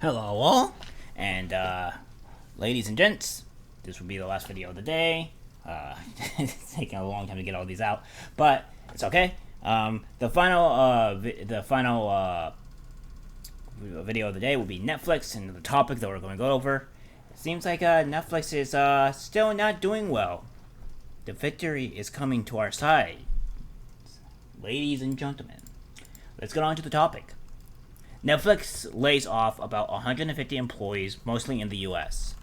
Hello all, and ladies and gents, this will be the last video of the day. It's taking a long time to get all these out, but it's okay. The final video of the day will be Netflix and the topic that we're going to go over. It seems like Netflix is still not doing well. The victory is coming to our side, ladies and gentlemen. Let's get on to the topic. Netflix lays off about 150 employees, mostly in the U.S.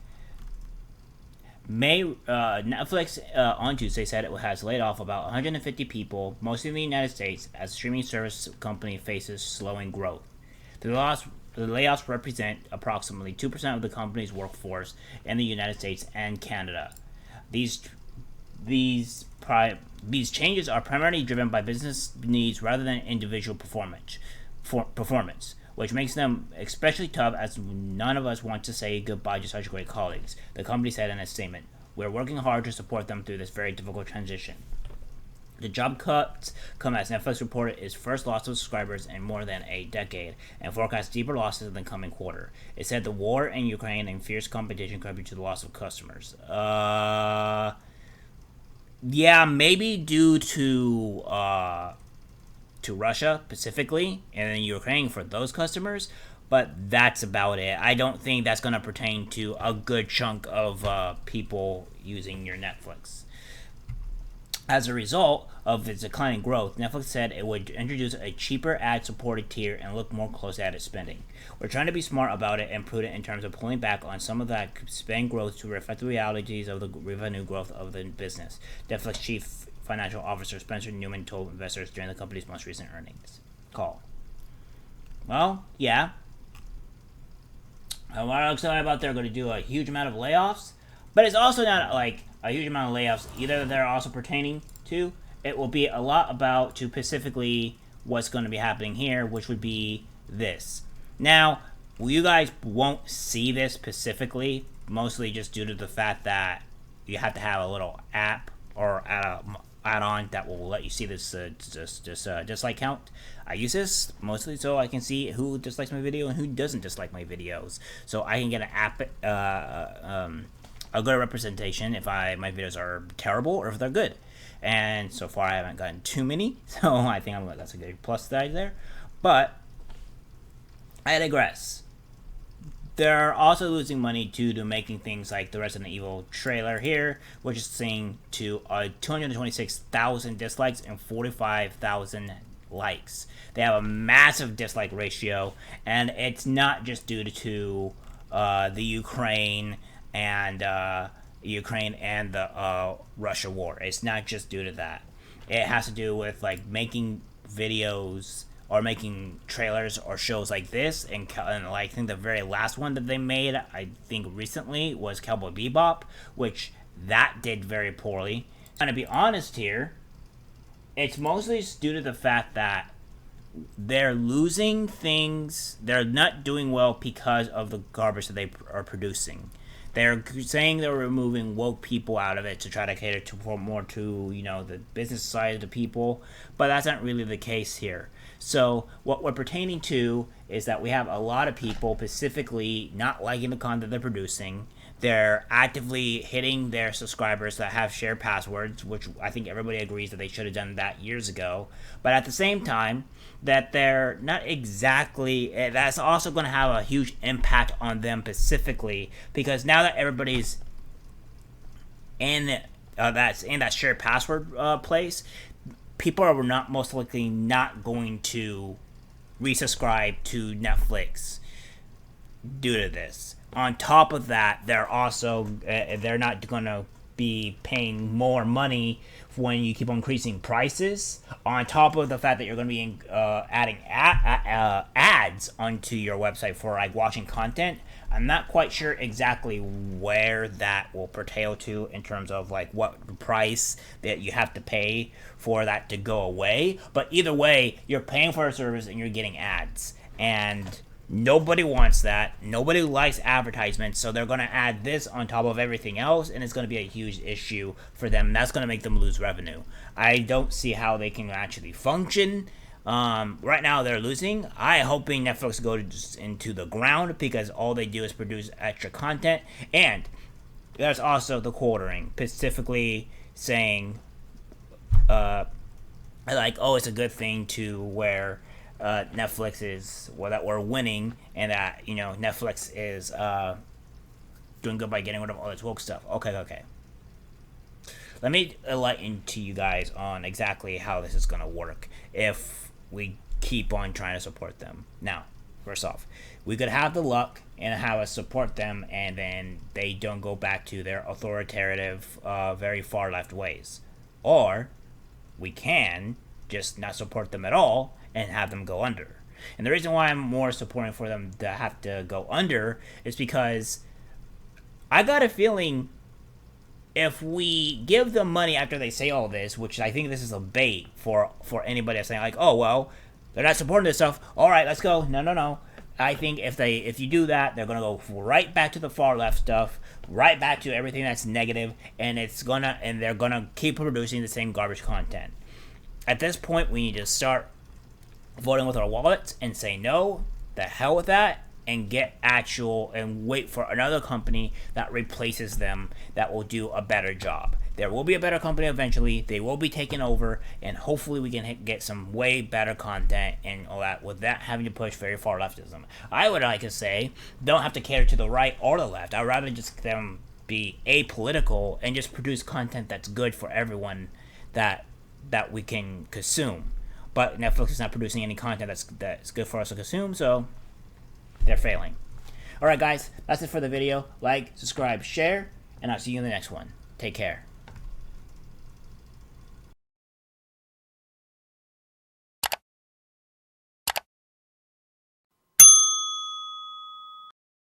Netflix on Tuesday said it has laid off about 150 people, mostly in the United States, as the streaming service company faces slowing growth. The layoffs represent approximately 2% of the company's workforce in the United States and Canada. These changes are primarily driven by business needs rather than individual performance, which makes them especially tough as none of us want to say goodbye to such great colleagues, the company said in a statement. We're working hard to support them through this very difficult transition. The job cuts come as Netflix reported its first loss of subscribers in more than a decade and forecasts deeper losses in the coming quarter. It said the war in Ukraine and fierce competition contributed to the loss of customers. Yeah, maybe due to Russia specifically, and then Ukraine for those customers, but that's about it. I don't think that's going to pertain to a good chunk of people using your Netflix. As a result of its declining growth, Netflix said it would introduce a cheaper ad-supported tier and look more closely at its spending. We're trying to be smart about it and prudent in terms of pulling back on some of that spend growth to reflect the realities of the revenue growth of the business, Netflix chief financial officer Spencer Newman told investors during the company's most recent earnings call. Well, yeah. What I'm excited about, they're going to do a huge amount of layoffs, but it's also not like a huge amount of layoffs either that they're also pertaining to. It will be a lot about to specifically what's going to be happening here, which would be this. Now, you guys won't see this specifically, mostly just due to the fact that you have to have a little app or add-on that will let you see this dislike count. I use this mostly so I can see who dislikes my video and who doesn't dislike my videos, so I can get an a good representation if my videos are terrible or if they're good. And so far I haven't gotten too many, so I think that's a good plus side there. But I digress. They're also losing due to making things like the Resident Evil trailer here, which is seeing to 226,000 dislikes and 45,000 likes. They have a massive dislike ratio, and it's not just due to the Ukraine and the Russia war. It's not just due to that. It has to do with like making videos or making trailers or shows like this, and like, I think the very last one that they made, I think recently, was Cowboy Bebop, which that did very poorly. And to be honest here, it's mostly due to the fact that they're losing things. They're not doing well because of the garbage that they are producing. They're saying they're removing woke people out of it to try to cater to more to, the business side of the people, but that's not really the case here. So what we're pertaining to is that we have a lot of people specifically not liking the content they're producing. They're actively hitting their subscribers that have shared passwords, which I think everybody agrees that they should have done that years ago. But at the same time, that they're not exactly, that's also going to have a huge impact on them specifically, because now that everybody's in that shared password place, people are not most likely not going to resubscribe to Netflix due to this. On top of that, they're not going to be paying more money when you keep on increasing prices. On top of the fact that you're going to be adding ads onto your website for like watching content. I'm not quite sure exactly where that will pertain to in terms of like what price that you have to pay for that to go away. But either way, you're paying for a service and you're getting ads. And nobody wants that. Nobody likes advertisements, so they're going to add this on top of everything else, and it's going to be a huge issue for them. That's going to make them lose revenue. I don't see how they can actually function Right now they're losing. I hoping Netflix goes into the ground because all they do is produce extra content. And there's also the quartering, specifically saying, like, oh, it's a good thing to where Netflix is, well, that we're winning, and that, you know, Netflix is doing good by getting rid of all this woke stuff. Okay. Let me enlighten to you guys on exactly how this is going to work if we keep on trying to support them. Now, first off, we could have the luck and have us support them, and then they don't go back to their authoritative, very far left ways. Or we can just not support them at all and have them go under. And the reason why I'm more supporting for them to have to go under is because I got a feeling if we give them money after they say all this, which I think this is a bait for anybody that's saying like, oh well, they're not supporting this stuff. All right, let's go. No. I think if you do that, they're gonna go right back to the far left stuff, right back to everything that's negative, and they're gonna keep producing the same garbage content. At this point, we need to start voting with our wallets and say no, the hell with that, and wait for another company that replaces them that will do a better job. There will be a better company eventually. They will be taken over, and hopefully we can get some way better content and all that without having to push very far leftism. I would like to say don't have to cater to the right or the left. I'd rather just them be apolitical and just produce content that's good for everyone that we can consume. But Netflix is not producing any content that's good for us to consume, so they're failing. Alright guys, that's it for the video. Like, subscribe, share, and I'll see you in the next one. Take care.